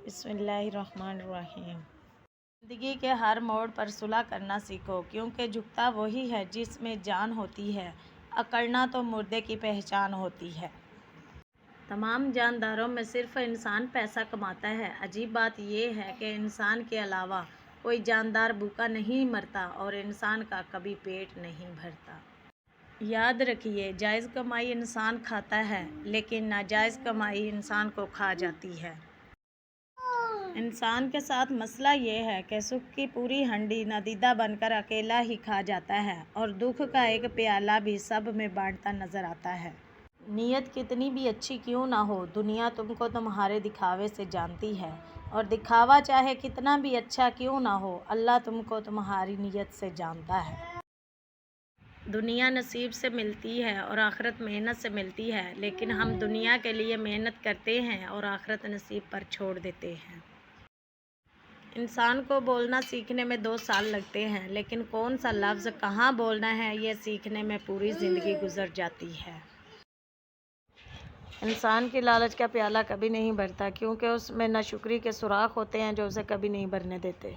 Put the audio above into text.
بسم اللہ الرحمن الرحیم۔ زندگی کے ہر موڑ پر صلح کرنا سیکھو، کیونکہ جھکتا وہی ہے جس میں جان ہوتی ہے، اکڑنا تو مردے کی پہچان ہوتی ہے۔ تمام جانداروں میں صرف انسان پیسہ کماتا ہے۔ عجیب بات یہ ہے کہ انسان کے علاوہ کوئی جاندار بھوکا نہیں مرتا اور انسان کا کبھی پیٹ نہیں بھرتا۔ یاد رکھیے، جائز کمائی انسان کھاتا ہے، لیکن ناجائز کمائی انسان کو کھا جاتی ہے۔ انسان کے ساتھ مسئلہ یہ ہے کہ سکھ کی پوری ہنڈی نادیدہ بن کر اکیلا ہی کھا جاتا ہے اور دکھ کا ایک پیالہ بھی سب میں بانٹتا نظر آتا ہے۔ نیت کتنی بھی اچھی کیوں نہ ہو، دنیا تم کو تمہارے دکھاوے سے جانتی ہے، اور دکھاوا چاہے کتنا بھی اچھا کیوں نہ ہو، اللہ تم کو تمہاری نیت سے جانتا ہے۔ دنیا نصیب سے ملتی ہے اور آخرت محنت سے ملتی ہے، لیکن ہم دنیا کے لیے محنت کرتے ہیں اور آخرت نصیب پر چھوڑ دیتے ہیں۔ انسان کو بولنا سیکھنے میں 2 سال لگتے ہیں، لیکن کون سا لفظ کہاں بولنا ہے یہ سیکھنے میں پوری زندگی گزر جاتی ہے۔ انسان کی لالچ کا پیالہ کبھی نہیں بھرتا، کیونکہ اس میں ناشکری کے سوراخ ہوتے ہیں جو اسے کبھی نہیں بھرنے دیتے۔